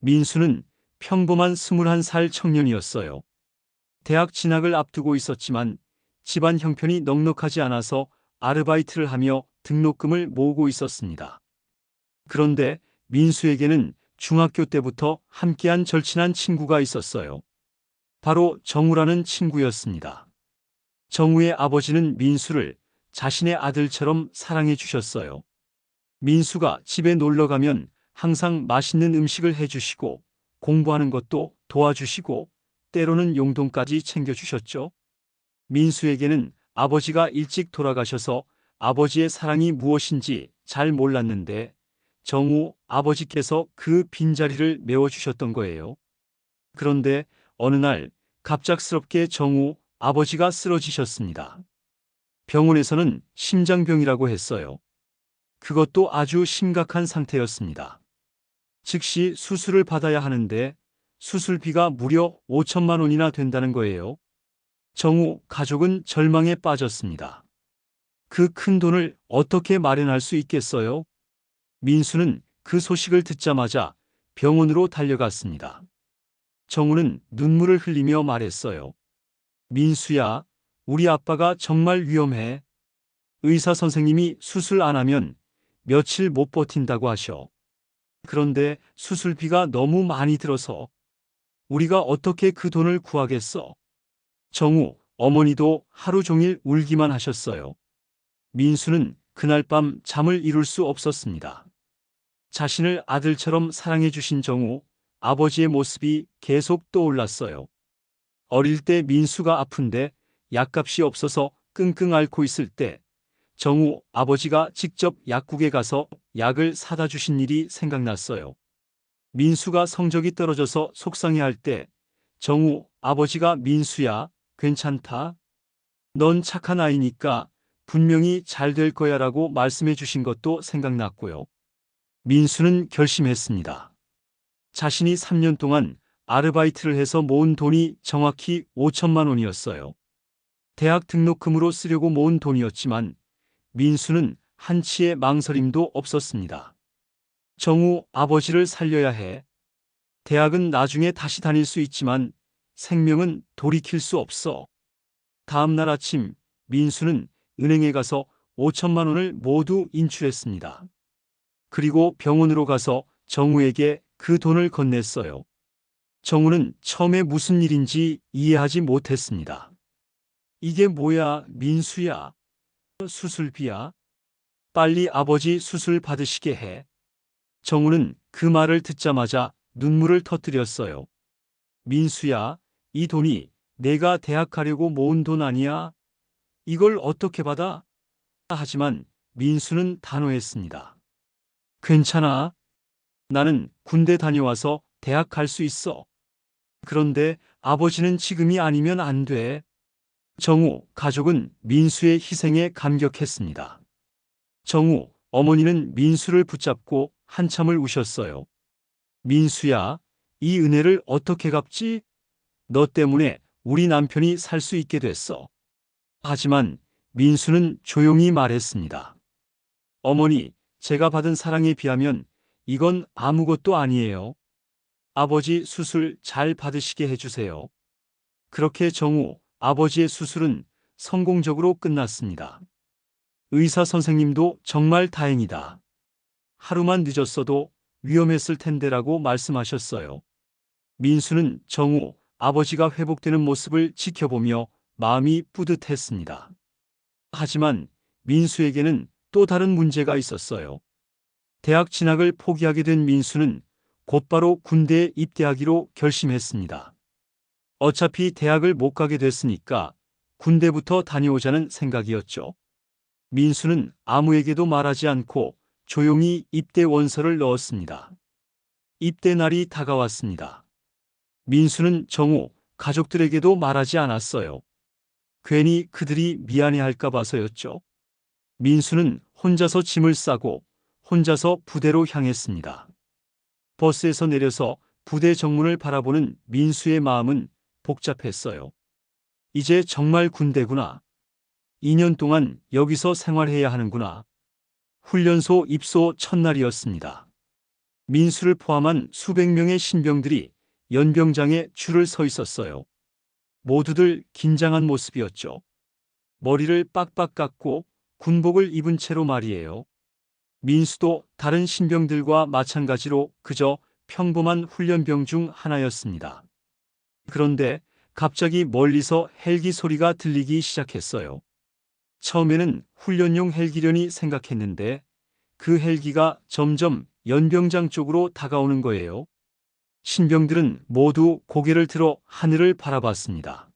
민수는 평범한 21살 청년이었어요. 대학 진학을 앞두고 있었지만 집안 형편이 넉넉하지 않아서 아르바이트를 하며 등록금을 모으고 있었습니다. 그런데 민수에게는 중학교 때부터 함께한 절친한 친구가 있었어요. 바로 정우라는 친구였습니다. 정우의 아버지는 민수를 자신의 아들처럼 사랑해 주셨어요. 민수가 집에 놀러 가면 항상 맛있는 음식을 해주시고 공부하는 것도 도와주시고 때로는 용돈까지 챙겨주셨죠. 민수에게는 아버지가 일찍 돌아가셔서 아버지의 사랑이 무엇인지 잘 몰랐는데 정우 아버지께서 그 빈자리를 메워주셨던 거예요. 그런데 어느 날 갑작스럽게 정우 아버지가 쓰러지셨습니다. 병원에서는 심장병이라고 했어요. 그것도 아주 심각한 상태였습니다. 즉시 수술을 받아야 하는데 수술비가 무려 5천만 원이나 된다는 거예요. 정우 가족은 절망에 빠졌습니다. 그 큰 돈을 어떻게 마련할 수 있겠어요? 민수는 그 소식을 듣자마자 병원으로 달려갔습니다. 정우는 눈물을 흘리며 말했어요. 민수야, 우리 아빠가 정말 위험해. 의사 선생님이 수술 안 하면 며칠 못 버틴다고 하셔. 그런데 수술비가 너무 많이 들어서 우리가 어떻게 그 돈을 구하겠어? 정우 어머니도 하루 종일 울기만 하셨어요. 민수는 그날 밤 잠을 이룰 수 없었습니다. 자신을 아들처럼 사랑해 주신 정우, 아버지의 모습이 계속 떠올랐어요. 어릴 때 민수가 아픈데 약값이 없어서 끙끙 앓고 있을 때 정우 아버지가 직접 약국에 가서 약을 사다 주신 일이 생각났어요. 민수가 성적이 떨어져서 속상해할 때 정우 아버지가 민수야, 괜찮다. 넌 착한 아이니까 분명히 잘 될 거야 라고 말씀해 주신 것도 생각났고요. 민수는 결심했습니다. 자신이 3년 동안 아르바이트를 해서 모은 돈이 정확히 5천만 원이었어요. 대학 등록금으로 쓰려고 모은 돈이었지만 민수는 한치의 망설임도 없었습니다. 정우 아버지를 살려야 해. 대학은 나중에 다시 다닐 수 있지만 생명은 돌이킬 수 없어. 다음 날 아침 민수는 은행에 가서 5천만 원을 모두 인출했습니다. 그리고 병원으로 가서 정우에게 그 돈을 건넸어요. 정우는 처음에 무슨 일인지 이해하지 못했습니다. 이게 뭐야, 민수야? 수술비야? 빨리 아버지 수술 받으시게 해. 정우는 그 말을 듣자마자 눈물을 터뜨렸어요. 민수야, 이 돈이 내가 대학 가려고 모은 돈 아니야? 이걸 어떻게 받아? 하지만 민수는 단호했습니다. 괜찮아. 나는 군대 다녀와서 대학 갈 수 있어. 그런데 아버지는 지금이 아니면 안 돼. 정우 가족은 민수의 희생에 감격했습니다. 정우 어머니는 민수를 붙잡고 한참을 우셨어요. 민수야, 이 은혜를 어떻게 갚지? 너 때문에 우리 남편이 살 수 있게 됐어. 하지만 민수는 조용히 말했습니다. 어머니, 제가 받은 사랑에 비하면 이건 아무것도 아니에요. 아버지 수술 잘 받으시게 해주세요. 그렇게 정우 아버지의 수술은 성공적으로 끝났습니다. 의사 선생님도 정말 다행이다. 하루만 늦었어도 위험했을 텐데라고 말씀하셨어요. 민수는 정우 아버지가 회복되는 모습을 지켜보며 마음이 뿌듯했습니다. 하지만 민수에게는 또 다른 문제가 있었어요. 대학 진학을 포기하게 된 민수는 곧바로 군대에 입대하기로 결심했습니다. 어차피 대학을 못 가게 됐으니까 군대부터 다녀오자는 생각이었죠. 민수는 아무에게도 말하지 않고 조용히 입대 원서를 넣었습니다. 입대 날이 다가왔습니다. 민수는 정우 가족들에게도 말하지 않았어요. 괜히 그들이 미안해할까 봐서였죠. 민수는 혼자서 짐을 싸고 혼자서 부대로 향했습니다. 버스에서 내려서 부대 정문을 바라보는 민수의 마음은 복잡했어요. 이제 정말 군대구나. 2년 동안 여기서 생활해야 하는구나. 훈련소 입소 첫날이었습니다. 민수를 포함한 수백 명의 신병들이 연병장에 줄을 서 있었어요. 모두들 긴장한 모습이었죠. 머리를 빡빡 깎고 군복을 입은 채로 말이에요. 민수도 다른 신병들과 마찬가지로 그저 평범한 훈련병 중 하나였습니다. 그런데 갑자기 멀리서 헬기 소리가 들리기 시작했어요. 처음에는 훈련용 헬기려니 생각했는데 그 헬기가 점점 연병장 쪽으로 다가오는 거예요. 신병들은 모두 고개를 들어 하늘을 바라봤습니다.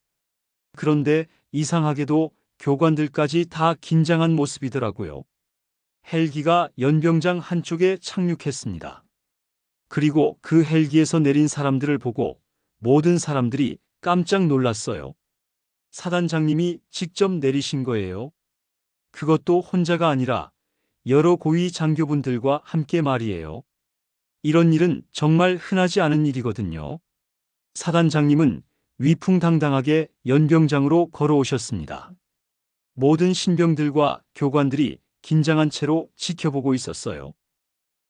그런데 이상하게도 교관들까지 다 긴장한 모습이더라고요. 헬기가 연병장 한쪽에 착륙했습니다. 그리고 그 헬기에서 내린 사람들을 보고 모든 사람들이 깜짝 놀랐어요. 사단장님이 직접 내리신 거예요. 그것도 혼자가 아니라 여러 고위 장교분들과 함께 말이에요. 이런 일은 정말 흔하지 않은 일이거든요. 사단장님은 위풍당당하게 연병장으로 걸어오셨습니다. 모든 신병들과 교관들이 긴장한 채로 지켜보고 있었어요.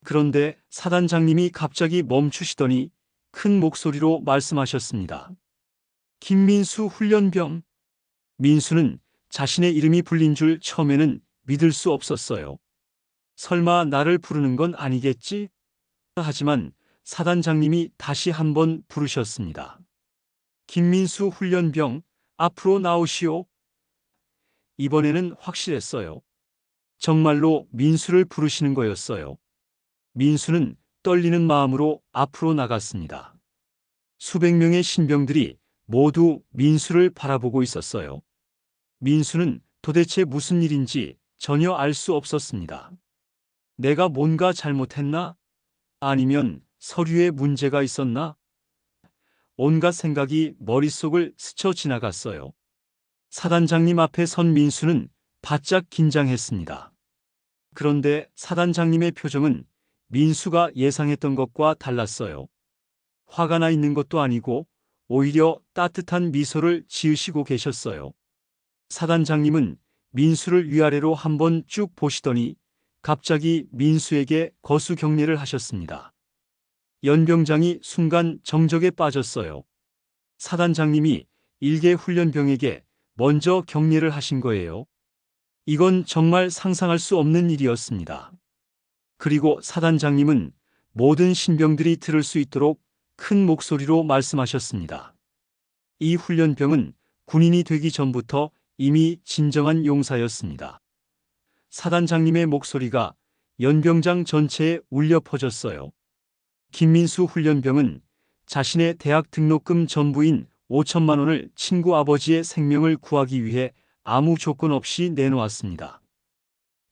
그런데 사단장님이 갑자기 멈추시더니 큰 목소리로 말씀하셨습니다. 김민수 훈련병. 민수는 자신의 이름이 불린 줄 처음에는 믿을 수 없었어요. 설마 나를 부르는 건 아니겠지? 하지만 사단장님이 다시 한번 부르셨습니다. 김민수 훈련병, 앞으로 나오시오. 이번에는 확실했어요. 정말로 민수를 부르시는 거였어요. 민수는 떨리는 마음으로 앞으로 나갔습니다. 수백 명의 신병들이 모두 민수를 바라보고 있었어요. 민수는 도대체 무슨 일인지 전혀 알 수 없었습니다. 내가 뭔가 잘못했나? 아니면 서류에 문제가 있었나? 온갖 생각이 머릿속을 스쳐 지나갔어요. 사단장님 앞에 선 민수는 바짝 긴장했습니다. 그런데 사단장님의 표정은 민수가 예상했던 것과 달랐어요. 화가 나 있는 것도 아니고 오히려 따뜻한 미소를 지으시고 계셨어요. 사단장님은 민수를 위아래로 한번 쭉 보시더니 갑자기 민수에게 거수 경례를 하셨습니다. 연병장이 순간 정적에 빠졌어요. 사단장님이 일개 훈련병에게 먼저 경례를 하신 거예요. 이건 정말 상상할 수 없는 일이었습니다. 그리고 사단장님은 모든 신병들이 들을 수 있도록 큰 목소리로 말씀하셨습니다. 이 훈련병은 군인이 되기 전부터 이미 진정한 용사였습니다. 사단장님의 목소리가 연병장 전체에 울려 퍼졌어요. 김민수 훈련병은 자신의 대학 등록금 전부인 5천만 원을 친구 아버지의 생명을 구하기 위해 아무 조건 없이 내놓았습니다.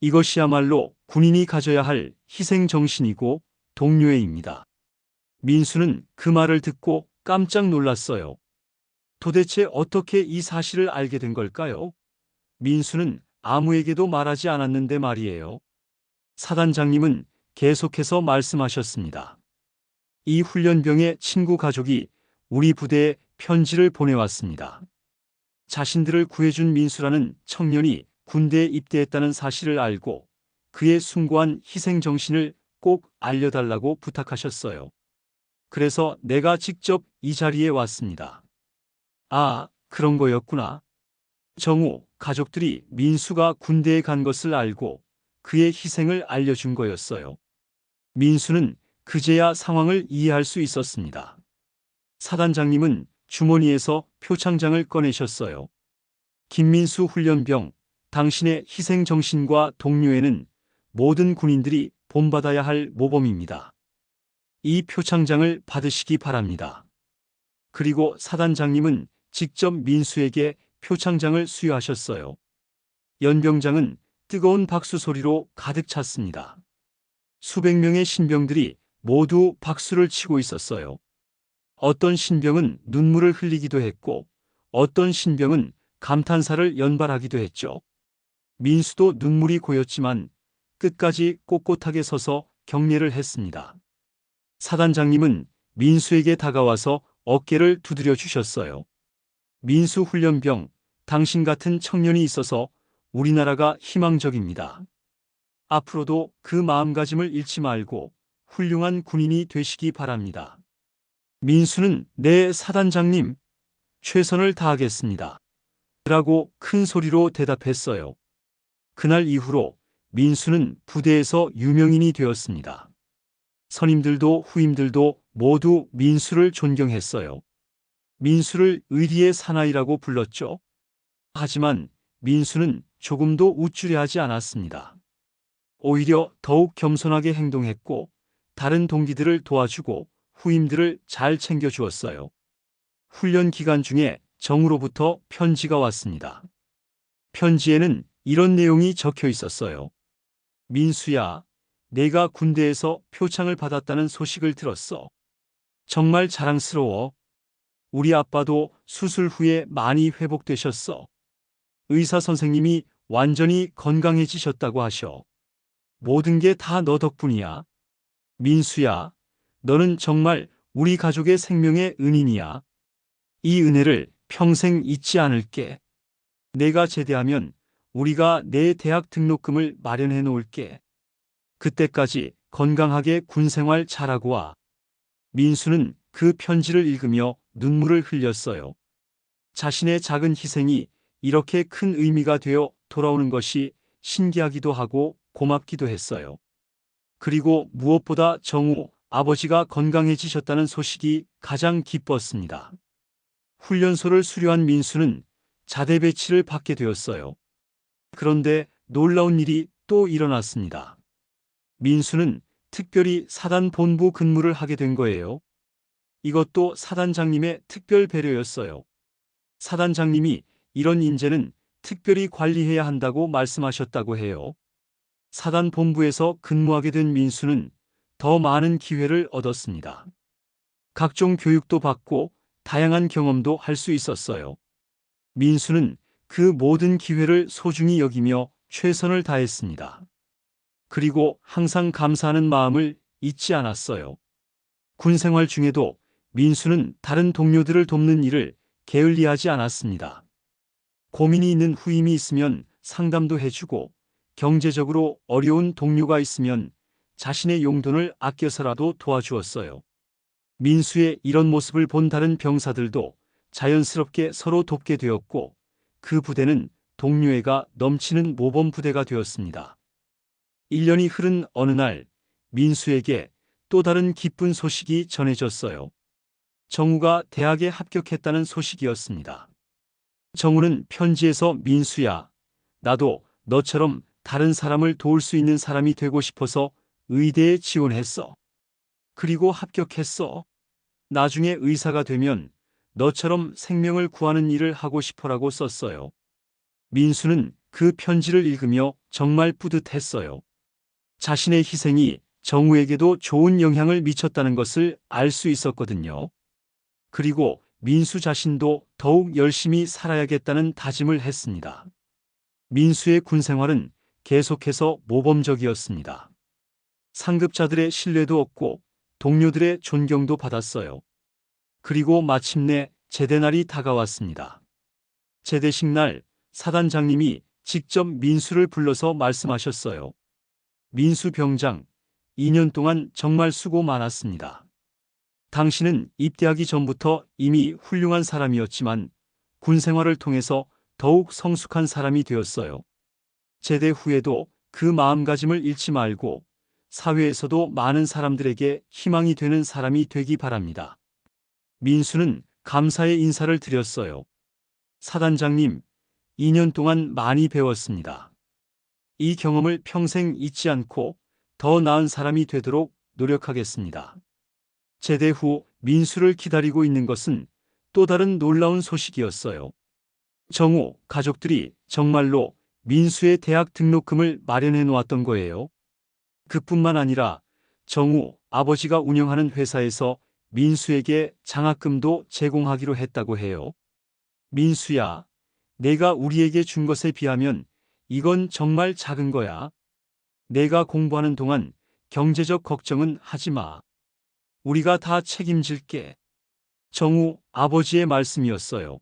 이것이야말로 군인이 가져야 할 희생정신이고 동료애입니다. 민수는 그 말을 듣고 깜짝 놀랐어요. 도대체 어떻게 이 사실을 알게 된 걸까요? 민수는 아무에게도 말하지 않았는데 말이에요. 사단장님은 계속해서 말씀하셨습니다. 이 훈련병의 친구 가족이 우리 부대에 편지를 보내왔습니다. 자신들을 구해준 민수라는 청년이 군대에 입대했다는 사실을 알고 그의 숭고한 희생정신을 꼭 알려달라고 부탁하셨어요. 그래서 내가 직접 이 자리에 왔습니다. 아, 그런 거였구나. 정우 가족들이 민수가 군대에 간 것을 알고 그의 희생을 알려준 거였어요. 민수는 그제야 상황을 이해할 수 있었습니다. 사단장님은 주머니에서 표창장을 꺼내셨어요. 김민수 훈련병, 당신의 희생정신과 동료애는 모든 군인들이 본받아야 할 모범입니다. 이 표창장을 받으시기 바랍니다. 그리고 사단장님은 직접 민수에게 표창장을 수여하셨어요. 연병장은 뜨거운 박수 소리로 가득 찼습니다. 수백 명의 신병들이 모두 박수를 치고 있었어요. 어떤 신병은 눈물을 흘리기도 했고 어떤 신병은 감탄사를 연발하기도 했죠. 민수도 눈물이 고였지만 끝까지 꼿꼿하게 서서 경례를 했습니다. 사단장님은 민수에게 다가와서 어깨를 두드려 주셨어요. 민수 훈련병, 당신 같은 청년이 있어서 우리나라가 희망적입니다. 앞으로도 그 마음가짐을 잃지 말고 훌륭한 군인이 되시기 바랍니다. 민수는 네, 사단장님, 최선을 다하겠습니다. 라고 큰 소리로 대답했어요. 그날 이후로 민수는 부대에서 유명인이 되었습니다. 선임들도 후임들도 모두 민수를 존경했어요. 민수를 의리의 사나이라고 불렀죠. 하지만 민수는 조금도 우쭐해 하지 않았습니다. 오히려 더욱 겸손하게 행동했고 다른 동기들을 도와주고 후임들을 잘 챙겨주었어요. 훈련 기간 중에 정우로부터 편지가 왔습니다. 편지에는 이런 내용이 적혀 있었어요. 민수야, 내가 군대에서 표창을 받았다는 소식을 들었어. 정말 자랑스러워. 우리 아빠도 수술 후에 많이 회복되셨어. 의사 선생님이 완전히 건강해지셨다고 하셔. 모든 게 다 너 덕분이야. 민수야, 너는 정말 우리 가족의 생명의 은인이야. 이 은혜를 평생 잊지 않을게. 내가 제대하면 우리가 내 대학 등록금을 마련해 놓을게. 그때까지 건강하게 군 생활 잘하고 와. 민수는 그 편지를 읽으며 눈물을 흘렸어요. 자신의 작은 희생이 이렇게 큰 의미가 되어 돌아오는 것이 신기하기도 하고 고맙기도 했어요. 그리고 무엇보다 정우 아버지가 건강해지셨다는 소식이 가장 기뻤습니다. 훈련소를 수료한 민수는 자대 배치를 받게 되었어요. 그런데 놀라운 일이 또 일어났습니다. 민수는 특별히 사단 본부 근무를 하게 된 거예요. 이것도 사단장님의 특별 배려였어요. 사단장님이 이런 인재는 특별히 관리해야 한다고 말씀하셨다고 해요. 사단 본부에서 근무하게 된 민수는 더 많은 기회를 얻었습니다. 각종 교육도 받고 다양한 경험도 할 수 있었어요. 민수는 그 모든 기회를 소중히 여기며 최선을 다했습니다. 그리고 항상 감사하는 마음을 잊지 않았어요. 군 생활 중에도 민수는 다른 동료들을 돕는 일을 게을리하지 않았습니다. 고민이 있는 후임이 있으면 상담도 해주고 경제적으로 어려운 동료가 있으면 자신의 용돈을 아껴서라도 도와주었어요. 민수의 이런 모습을 본 다른 병사들도 자연스럽게 서로 돕게 되었고 그 부대는 동료애가 넘치는 모범 부대가 되었습니다. 1년이 흐른 어느 날 민수에게 또 다른 기쁜 소식이 전해졌어요. 정우가 대학에 합격했다는 소식이었습니다. 정우는 편지에서 민수야, 나도 너처럼 다른 사람을 도울 수 있는 사람이 되고 싶어서 의대에 지원했어. 그리고 합격했어. 나중에 의사가 되면 너처럼 생명을 구하는 일을 하고 싶어라고 썼어요. 민수는 그 편지를 읽으며 정말 뿌듯했어요. 자신의 희생이 정우에게도 좋은 영향을 미쳤다는 것을 알 수 있었거든요. 그리고 민수 자신도 더욱 열심히 살아야겠다는 다짐을 했습니다. 민수의 군 생활은 계속해서 모범적이었습니다. 상급자들의 신뢰도 얻고 동료들의 존경도 받았어요. 그리고 마침내 제대날이 다가왔습니다. 제대식 날 사단장님이 직접 민수를 불러서 말씀하셨어요. 민수 병장, 2년 동안 정말 수고 많았습니다. 당신은 입대하기 전부터 이미 훌륭한 사람이었지만 군 생활을 통해서 더욱 성숙한 사람이 되었어요. 제대 후에도 그 마음가짐을 잃지 말고 사회에서도 많은 사람들에게 희망이 되는 사람이 되기 바랍니다. 민수는 감사의 인사를 드렸어요. 사단장님, 2년 동안 많이 배웠습니다. 이 경험을 평생 잊지 않고 더 나은 사람이 되도록 노력하겠습니다. 제대 후 민수를 기다리고 있는 것은 또 다른 놀라운 소식이었어요. 정우 가족들이 정말로 민수의 대학 등록금을 마련해 놓았던 거예요. 그뿐만 아니라 정우 아버지가 운영하는 회사에서 민수에게 장학금도 제공하기로 했다고 해요. 민수야, 내가 우리에게 준 것에 비하면 이건 정말 작은 거야. 내가 공부하는 동안 경제적 걱정은 하지 마. 우리가 다 책임질게. 정우 아버지의 말씀이었어요.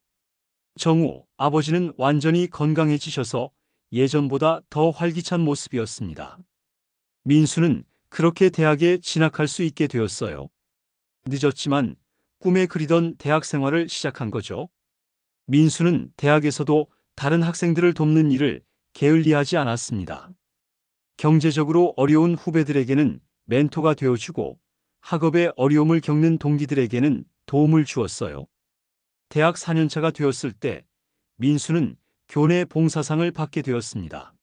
정우 아버지는 완전히 건강해지셔서 예전보다 더 활기찬 모습이었습니다. 민수는 그렇게 대학에 진학할 수 있게 되었어요. 늦었지만 꿈에 그리던 대학 생활을 시작한 거죠. 민수는 대학에서도 다른 학생들을 돕는 일을 게을리하지 않았습니다. 경제적으로 어려운 후배들에게는 멘토가 되어주고 학업에 어려움을 겪는 동기들에게는 도움을 주었어요. 대학 4년차가 되었을 때 민수는 교내 봉사상을 받게 되었습니다.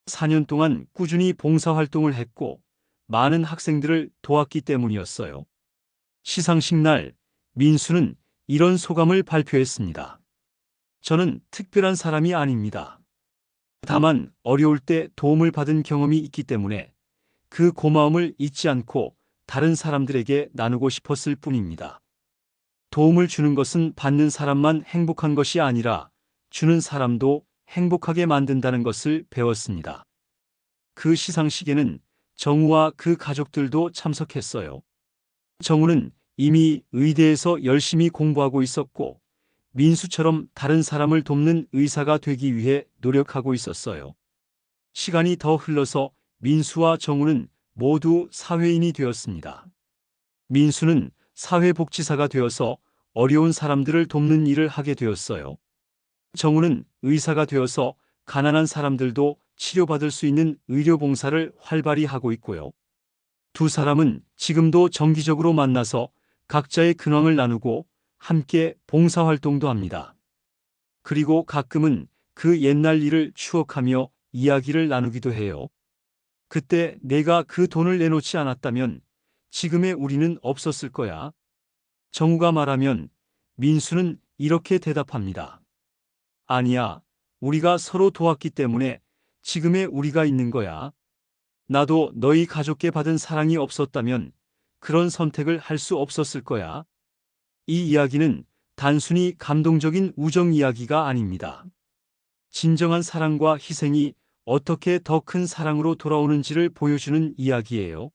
4년 동안 꾸준히 봉사활동을 했고 많은 학생들을 도왔기 때문이었어요. 시상식 날 민수는 이런 소감을 발표했습니다. 저는 특별한 사람이 아닙니다. 다만 어려울 때 도움을 받은 경험이 있기 때문에 그 고마움을 잊지 않고 다른 사람들에게 나누고 싶었을 뿐입니다. 도움을 주는 것은 받는 사람만 행복한 것이 아니라 주는 사람도 행복하게 만든다는 것을 배웠습니다. 그 시상식에는 정우와 그 가족들도 참석했어요. 정우는 이미 의대에서 열심히 공부하고 있었고 민수처럼 다른 사람을 돕는 의사가 되기 위해 노력하고 있었어요. 시간이 더 흘러서 민수와 정우는 모두 사회인이 되었습니다. 민수는 사회복지사가 되어서 어려운 사람들을 돕는 일을 하게 되었어요. 정우는 의사가 되어서 가난한 사람들도 치료받을 수 있는 의료봉사를 활발히 하고 있고요. 두 사람은 지금도 정기적으로 만나서 각자의 근황을 나누고 함께 봉사활동도 합니다. 그리고 가끔은 그 옛날 일을 추억하며 이야기를 나누기도 해요. 그때 내가 그 돈을 내놓지 않았다면 지금의 우리는 없었을 거야. 정우가 말하면 민수는 이렇게 대답합니다. 아니야, 우리가 서로 도왔기 때문에 지금의 우리가 있는 거야. 나도 너희 가족께 받은 사랑이 없었다면 그런 선택을 할 수 없었을 거야. 이 이야기는 단순히 감동적인 우정 이야기가 아닙니다. 진정한 사랑과 희생이 어떻게 더 큰 사랑으로 돌아오는지를 보여주는 이야기예요.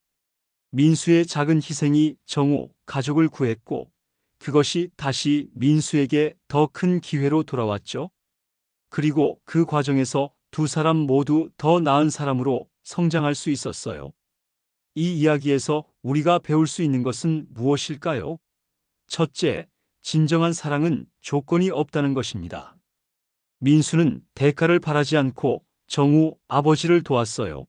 민수의 작은 희생이 정우, 가족을 구했고 그것이 다시 민수에게 더 큰 기회로 돌아왔죠. 그리고 그 과정에서 두 사람 모두 더 나은 사람으로 성장할 수 있었어요. 이 이야기에서 우리가 배울 수 있는 것은 무엇일까요? 첫째, 진정한 사랑은 조건이 없다는 것입니다. 민수는 대가를 바라지 않고 정우 아버지를 도왔어요.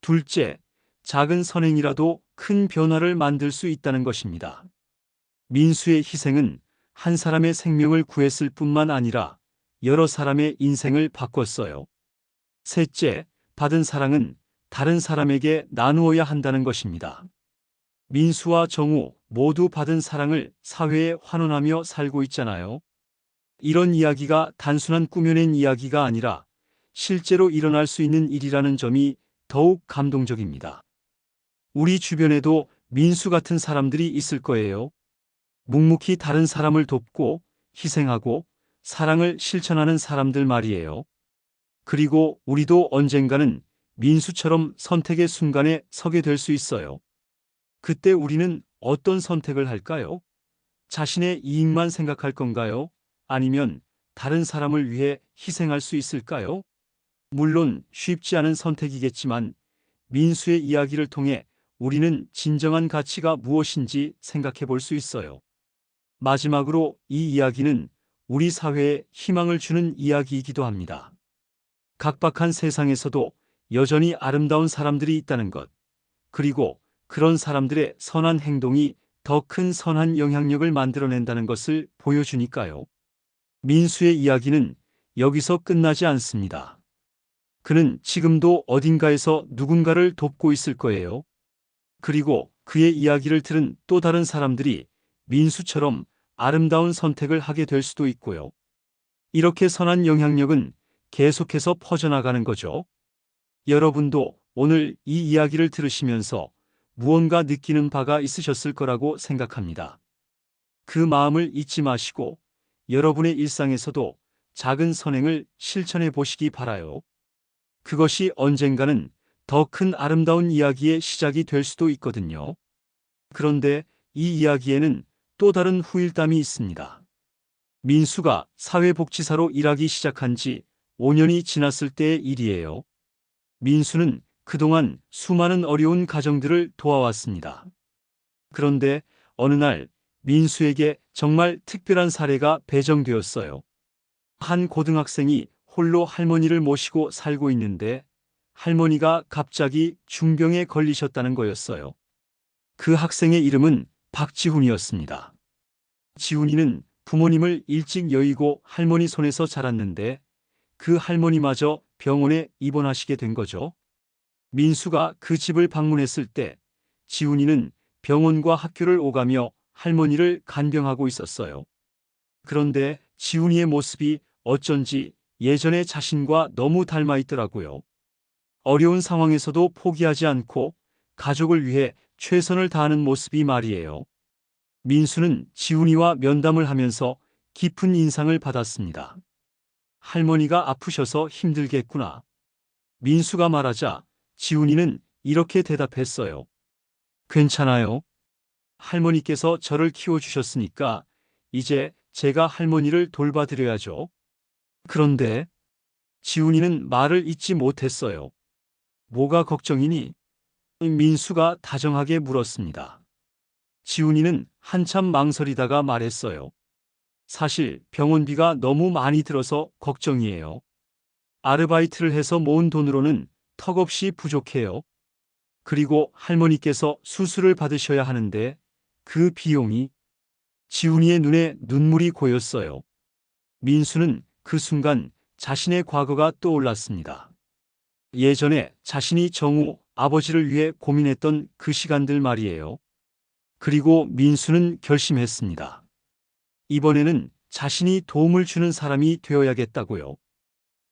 둘째, 작은 선행이라도 큰 변화를 만들 수 있다는 것입니다. 민수의 희생은 한 사람의 생명을 구했을 뿐만 아니라 여러 사람의 인생을 바꿨어요. 셋째, 받은 사랑은 다른 사람에게 나누어야 한다는 것입니다. 민수와 정우 모두 받은 사랑을 사회에 환원하며 살고 있잖아요. 이런 이야기가 단순한 꾸며낸 이야기가 아니라 실제로 일어날 수 있는 일이라는 점이 더욱 감동적입니다. 우리 주변에도 민수 같은 사람들이 있을 거예요. 묵묵히 다른 사람을 돕고 희생하고 사랑을 실천하는 사람들 말이에요. 그리고 우리도 언젠가는 민수처럼 선택의 순간에 서게 될 수 있어요. 그때 우리는 어떤 선택을 할까요? 자신의 이익만 생각할 건가요? 아니면 다른 사람을 위해 희생할 수 있을까요? 물론 쉽지 않은 선택이겠지만 민수의 이야기를 통해 우리는 진정한 가치가 무엇인지 생각해 볼 수 있어요. 마지막으로 이 이야기는 우리 사회에 희망을 주는 이야기이기도 합니다. 각박한 세상에서도 여전히 아름다운 사람들이 있다는 것, 그리고 그런 사람들의 선한 행동이 더 큰 선한 영향력을 만들어낸다는 것을 보여주니까요. 민수의 이야기는 여기서 끝나지 않습니다. 그는 지금도 어딘가에서 누군가를 돕고 있을 거예요. 그리고 그의 이야기를 들은 또 다른 사람들이 민수처럼 아름다운 선택을 하게 될 수도 있고요. 이렇게 선한 영향력은 계속해서 퍼져나가는 거죠. 여러분도 오늘 이 이야기를 들으시면서 무언가 느끼는 바가 있으셨을 거라고 생각합니다. 그 마음을 잊지 마시고 여러분의 일상에서도 작은 선행을 실천해 보시기 바라요. 그것이 언젠가는 더 큰 아름다운 이야기의 시작이 될 수도 있거든요. 그런데 이 이야기에는 또 다른 후일담이 있습니다. 민수가 사회복지사로 일하기 시작한 지 5년이 지났을 때의 일이에요. 민수는 그동안 수많은 어려운 가정들을 도와왔습니다. 그런데 어느 날 민수에게 정말 특별한 사례가 배정되었어요. 한 고등학생이 홀로 할머니를 모시고 살고 있는데 할머니가 갑자기 중병에 걸리셨다는 거였어요. 그 학생의 이름은 박지훈이었습니다. 지훈이는 부모님을 일찍 여의고 할머니 손에서 자랐는데 그 할머니마저 병원에 입원하시게 된 거죠. 민수가 그 집을 방문했을 때 지훈이는 병원과 학교를 오가며 할머니를 간병하고 있었어요. 그런데 지훈이의 모습이 어쩐지 예전의 자신과 너무 닮아 있더라고요. 어려운 상황에서도 포기하지 않고 가족을 위해 최선을 다하는 모습이 말이에요. 민수는 지훈이와 면담을 하면서 깊은 인상을 받았습니다. 할머니가 아프셔서 힘들겠구나. 민수가 말하자 지훈이는 이렇게 대답했어요. 괜찮아요. 할머니께서 저를 키워주셨으니까 이제 제가 할머니를 돌봐드려야죠. 그런데 지훈이는 말을 잇지 못했어요. 뭐가 걱정이니? 민수가 다정하게 물었습니다. 지훈이는 한참 망설이다가 말했어요. 사실 병원비가 너무 많이 들어서 걱정이에요. 아르바이트를 해서 모은 돈으로는 턱없이 부족해요. 그리고 할머니께서 수술을 받으셔야 하는데 그 비용이. 지훈이의 눈에 눈물이 고였어요. 민수는 그 순간 자신의 과거가 떠올랐습니다. 예전에 자신이 정우 아버지를 위해 고민했던 그 시간들 말이에요. 그리고 민수는 결심했습니다. 이번에는 자신이 도움을 주는 사람이 되어야겠다고요.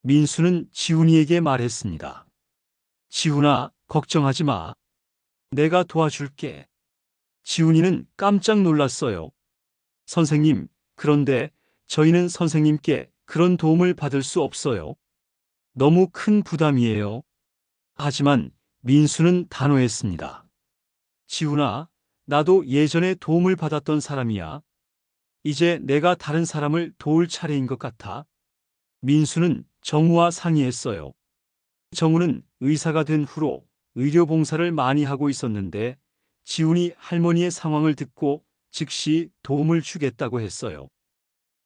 민수는 지훈이에게 말했습니다. 지훈아, 걱정하지 마. 내가 도와줄게. 지훈이는 깜짝 놀랐어요. 선생님, 그런데 저희는 선생님께 그런 도움을 받을 수 없어요. 너무 큰 부담이에요. 하지만 민수는 단호했습니다. 지훈아, 나도 예전에 도움을 받았던 사람이야. 이제 내가 다른 사람을 도울 차례인 것 같아. 민수는 정우와 상의했어요. 정우는 의사가 된 후로 의료봉사를 많이 하고 있었는데 지훈이 할머니의 상황을 듣고 즉시 도움을 주겠다고 했어요.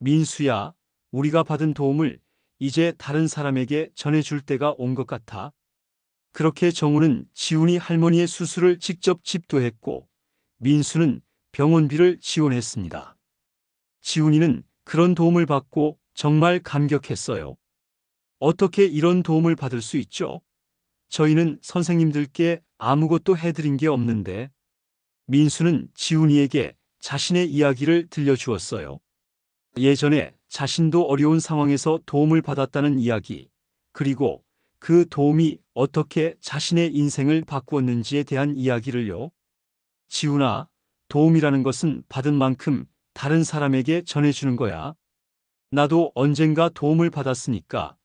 민수야, 우리가 받은 도움을 이제 다른 사람에게 전해줄 때가 온 것 같아. 그렇게 정우는 지훈이 할머니의 수술을 직접 집도했고 민수는 병원비를 지원했습니다. 지훈이는 그런 도움을 받고 정말 감격했어요. 어떻게 이런 도움을 받을 수 있죠? 저희는 선생님들께 아무것도 해드린 게 없는데. 민수는 지훈이에게 자신의 이야기를 들려주었어요. 예전에 자신도 어려운 상황에서 도움을 받았다는 이야기, 그리고 그 도움이 어떻게 자신의 인생을 바꾸었는지에 대한 이야기를요. 지훈아, 도움이라는 것은 받은 만큼 다른 사람에게 전해주는 거야. 나도 언젠가 도움을 받았으니까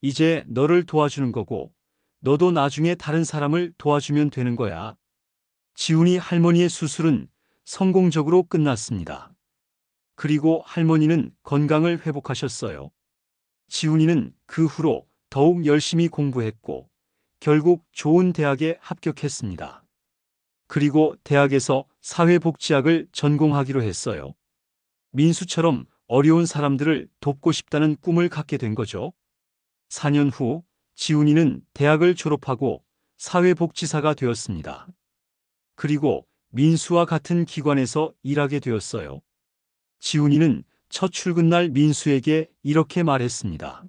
이제 너를 도와주는 거고, 너도 나중에 다른 사람을 도와주면 되는 거야. 지훈이 할머니의 수술은 성공적으로 끝났습니다. 그리고 할머니는 건강을 회복하셨어요. 지훈이는 그 후로 더욱 열심히 공부했고 결국 좋은 대학에 합격했습니다. 그리고 대학에서 사회복지학을 전공하기로 했어요. 민수처럼 어려운 사람들을 돕고 싶다는 꿈을 갖게 된 거죠. 4년 후 지훈이는 대학을 졸업하고 사회복지사가 되었습니다. 그리고 민수와 같은 기관에서 일하게 되었어요. 지훈이는 첫 출근날 민수에게 이렇게 말했습니다.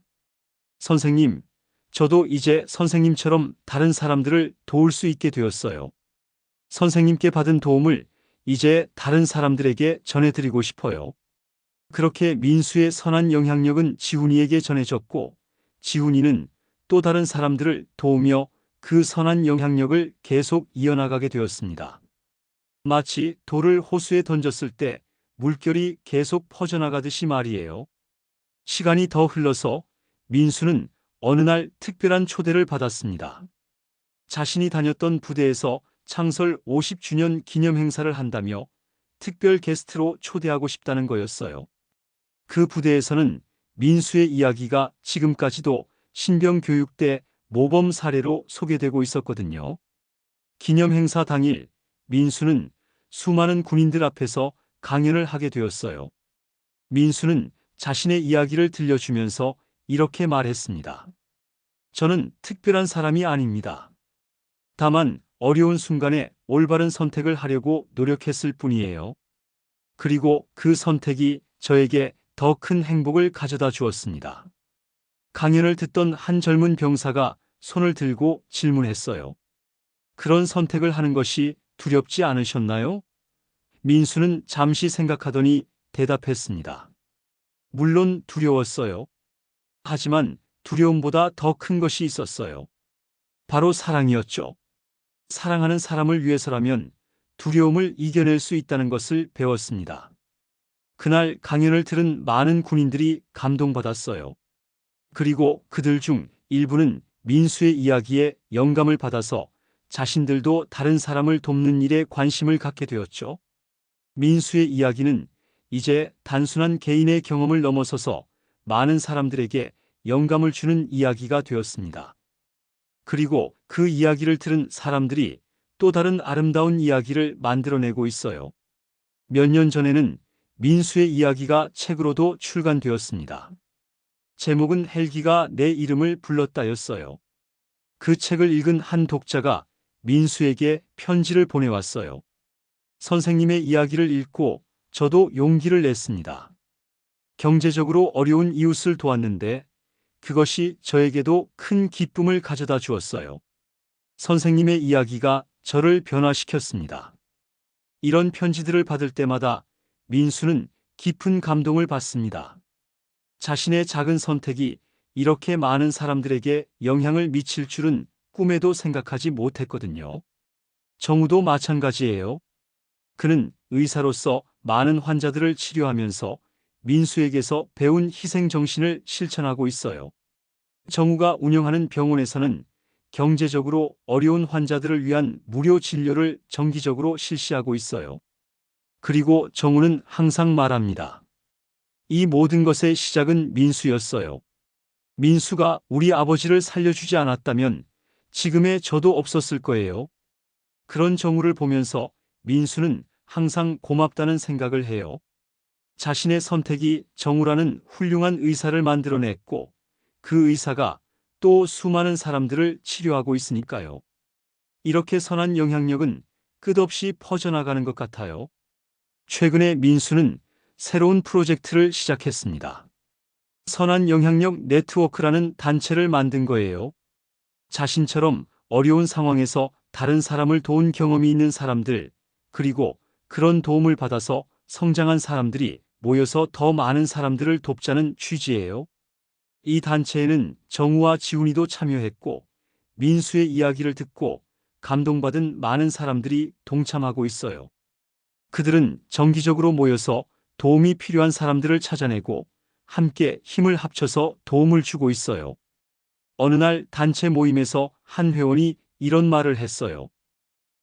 선생님, 저도 이제 선생님처럼 다른 사람들을 도울 수 있게 되었어요. 선생님께 받은 도움을 이제 다른 사람들에게 전해드리고 싶어요. 그렇게 민수의 선한 영향력은 지훈이에게 전해졌고 지훈이는 또 다른 사람들을 도우며 그 선한 영향력을 계속 이어나가게 되었습니다. 마치 돌을 호수에 던졌을 때 물결이 계속 퍼져나가듯이 말이에요. 시간이 더 흘러서 민수는 어느 날 특별한 초대를 받았습니다. 자신이 다녔던 부대에서 창설 50주년 기념 행사를 한다며 특별 게스트로 초대하고 싶다는 거였어요. 그 부대에서는 민수의 이야기가 지금까지도 신병 교육 때 모범 사례로 소개되고 있었거든요. 기념 행사 당일 민수는 수많은 군인들 앞에서 강연을 하게 되었어요. 민수는 자신의 이야기를 들려주면서 이렇게 말했습니다. 저는 특별한 사람이 아닙니다. 다만 어려운 순간에 올바른 선택을 하려고 노력했을 뿐이에요. 그리고 그 선택이 저에게 더 큰 행복을 가져다 주었습니다. 강연을 듣던 한 젊은 병사가 손을 들고 질문했어요. 그런 선택을 하는 것이 두렵지 않으셨나요? 민수는 잠시 생각하더니 대답했습니다. 물론 두려웠어요. 하지만 두려움보다 더 큰 것이 있었어요. 바로 사랑이었죠. 사랑하는 사람을 위해서라면 두려움을 이겨낼 수 있다는 것을 배웠습니다. 그날 강연을 들은 많은 군인들이 감동받았어요. 그리고 그들 중 일부는 민수의 이야기에 영감을 받아서 자신들도 다른 사람을 돕는 일에 관심을 갖게 되었죠. 민수의 이야기는 이제 단순한 개인의 경험을 넘어서서 많은 사람들에게 영감을 주는 이야기가 되었습니다. 그리고 그 이야기를 들은 사람들이 또 다른 아름다운 이야기를 만들어내고 있어요. 몇 년 전에는 민수의 이야기가 책으로도 출간되었습니다. 제목은 헬기가 내 이름을 불렀다였어요. 그 책을 읽은 한 독자가 민수에게 편지를 보내왔어요. 선생님의 이야기를 읽고 저도 용기를 냈습니다. 경제적으로 어려운 이웃을 도왔는데 그것이 저에게도 큰 기쁨을 가져다 주었어요. 선생님의 이야기가 저를 변화시켰습니다. 이런 편지들을 받을 때마다 민수는 깊은 감동을 받습니다. 자신의 작은 선택이 이렇게 많은 사람들에게 영향을 미칠 줄은 꿈에도 생각하지 못했거든요. 정우도 마찬가지예요. 그는 의사로서 많은 환자들을 치료하면서 민수에게서 배운 희생 정신을 실천하고 있어요. 정우가 운영하는 병원에서는 경제적으로 어려운 환자들을 위한 무료 진료를 정기적으로 실시하고 있어요. 그리고 정우는 항상 말합니다. 이 모든 것의 시작은 민수였어요. 민수가 우리 아버지를 살려주지 않았다면 지금의 저도 없었을 거예요. 그런 정우를 보면서 민수는 항상 고맙다는 생각을 해요. 자신의 선택이 정우라는 훌륭한 의사를 만들어냈고 그 의사가 또 수많은 사람들을 치료하고 있으니까요. 이렇게 선한 영향력은 끝없이 퍼져나가는 것 같아요. 최근에 민수는 새로운 프로젝트를 시작했습니다. 선한 영향력 네트워크라는 단체를 만든 거예요. 자신처럼 어려운 상황에서 다른 사람을 도운 경험이 있는 사람들, 그리고 그런 도움을 받아서 성장한 사람들이 모여서 더 많은 사람들을 돕자는 취지예요. 이 단체에는 정우와 지훈이도 참여했고 민수의 이야기를 듣고 감동받은 많은 사람들이 동참하고 있어요. 그들은 정기적으로 모여서 도움이 필요한 사람들을 찾아내고 함께 힘을 합쳐서 도움을 주고 있어요. 어느 날 단체 모임에서 한 회원이 이런 말을 했어요.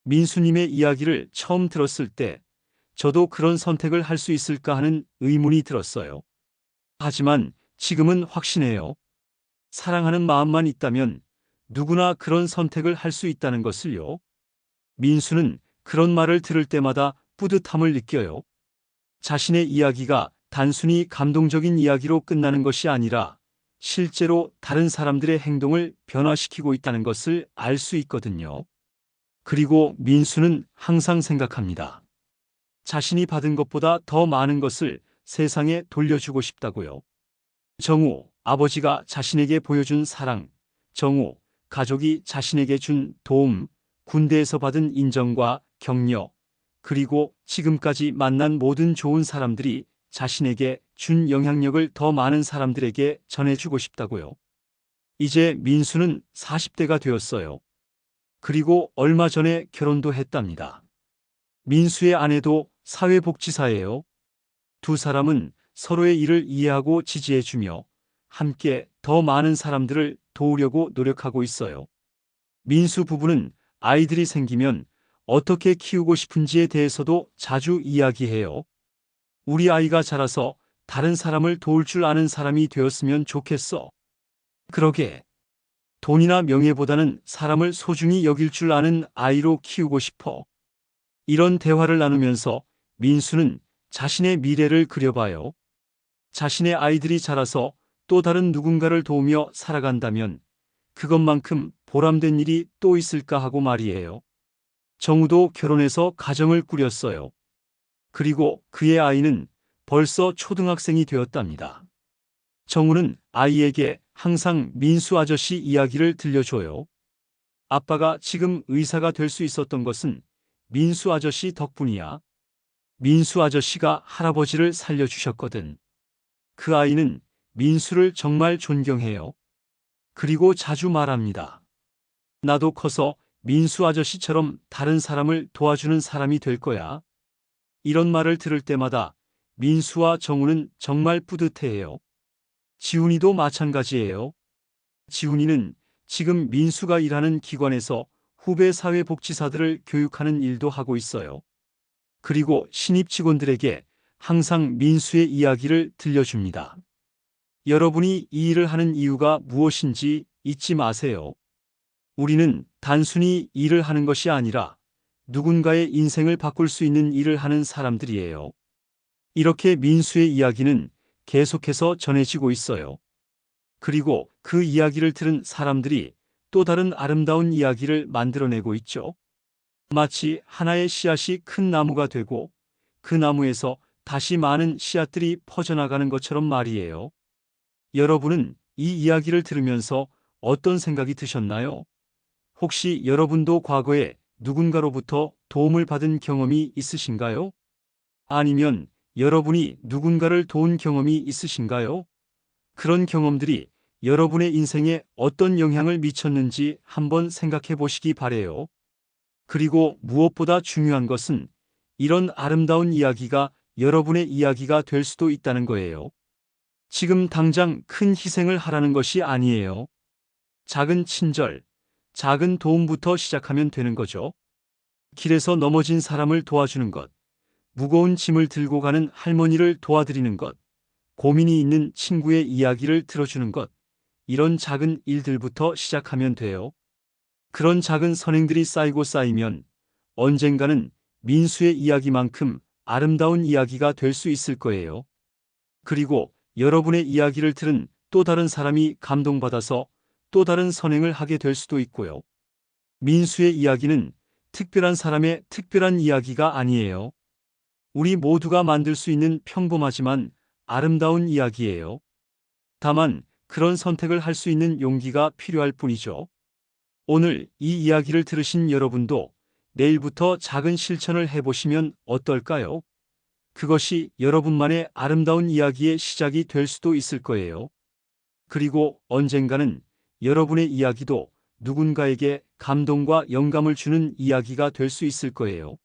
민수님의 이야기를 처음 들었을 때 저도 그런 선택을 할 수 있을까 하는 의문이 들었어요. 하지만 지금은 확신해요. 사랑하는 마음만 있다면 누구나 그런 선택을 할 수 있다는 것을요. 민수는 그런 말을 들을 때마다 뿌듯함을 느껴요. 자신의 이야기가 단순히 감동적인 이야기로 끝나는 것이 아니라 실제로 다른 사람들의 행동을 변화시키고 있다는 것을 알 수 있거든요. 그리고 민수는 항상 생각합니다. 자신이 받은 것보다 더 많은 것을 세상에 돌려주고 싶다고요. 정우, 아버지가 자신에게 보여준 사랑, 정우, 가족이 자신에게 준 도움, 군대에서 받은 인정과 격려, 그리고 지금까지 만난 모든 좋은 사람들이 자신에게 준 영향력을 더 많은 사람들에게 전해주고 싶다고요. 이제 민수는 40대가 되었어요. 그리고 얼마 전에 결혼도 했답니다. 민수의 아내도 사회복지사예요. 두 사람은 서로의 일을 이해하고 지지해주며 함께 더 많은 사람들을 도우려고 노력하고 있어요. 민수 부부는 아이들이 생기면 어떻게 키우고 싶은지에 대해서도 자주 이야기해요. 우리 아이가 자라서 다른 사람을 도울 줄 아는 사람이 되었으면 좋겠어. 그러게. 돈이나 명예보다는 사람을 소중히 여길 줄 아는 아이로 키우고 싶어. 이런 대화를 나누면서 민수는 자신의 미래를 그려봐요. 자신의 아이들이 자라서 또 다른 누군가를 도우며 살아간다면 그것만큼 보람된 일이 또 있을까 하고 말이에요. 정우도 결혼해서 가정을 꾸렸어요. 그리고 그의 아이는 벌써 초등학생이 되었답니다. 정우는 아이에게 항상 민수 아저씨 이야기를 들려줘요. 아빠가 지금 의사가 될 수 있었던 것은 민수 아저씨 덕분이야. 민수 아저씨가 할아버지를 살려주셨거든. 그 아이는 민수를 정말 존경해요. 그리고 자주 말합니다. 나도 커서 민수 아저씨처럼 다른 사람을 도와주는 사람이 될 거야. 이런 말을 들을 때마다 민수와 정우는 정말 뿌듯해해요. 지훈이도 마찬가지예요. 지훈이는 지금 민수가 일하는 기관에서 후배 사회복지사들을 교육하는 일도 하고 있어요. 그리고 신입 직원들에게 항상 민수의 이야기를 들려줍니다. 여러분이 이 일을 하는 이유가 무엇인지 잊지 마세요. 우리는 단순히 일을 하는 것이 아니라 누군가의 인생을 바꿀 수 있는 일을 하는 사람들이에요. 이렇게 민수의 이야기는 계속해서 전해지고 있어요. 그리고 그 이야기를 들은 사람들이 또 다른 아름다운 이야기를 만들어내고 있죠. 마치 하나의 씨앗이 큰 나무가 되고 그 나무에서 다시 많은 씨앗들이 퍼져나가는 것처럼 말이에요. 여러분은 이 이야기를 들으면서 어떤 생각이 드셨나요? 혹시 여러분도 과거에 누군가로부터 도움을 받은 경험이 있으신가요? 아니면 여러분이 누군가를 도운 경험이 있으신가요? 그런 경험들이 여러분의 인생에 어떤 영향을 미쳤는지 한번 생각해 보시기 바래요. 그리고 무엇보다 중요한 것은 이런 아름다운 이야기가 여러분의 이야기가 될 수도 있다는 거예요. 지금 당장 큰 희생을 하라는 것이 아니에요. 작은 친절, 작은 도움부터 시작하면 되는 거죠. 길에서 넘어진 사람을 도와주는 것, 무거운 짐을 들고 가는 할머니를 도와드리는 것, 고민이 있는 친구의 이야기를 들어주는 것, 이런 작은 일들부터 시작하면 돼요. 그런 작은 선행들이 쌓이고 쌓이면 언젠가는 민수의 이야기만큼 아름다운 이야기가 될 수 있을 거예요. 그리고 여러분의 이야기를 들은 또 다른 사람이 감동받아서 또 다른 선행을 하게 될 수도 있고요. 민수의 이야기는 특별한 사람의 특별한 이야기가 아니에요. 우리 모두가 만들 수 있는 평범하지만 아름다운 이야기예요. 다만 그런 선택을 할 수 있는 용기가 필요할 뿐이죠. 오늘 이 이야기를 들으신 여러분도 내일부터 작은 실천을 해보시면 어떨까요? 그것이 여러분만의 아름다운 이야기의 시작이 될 수도 있을 거예요. 그리고 언젠가는 여러분의 이야기도 누군가에게 감동과 영감을 주는 이야기가 될 수 있을 거예요.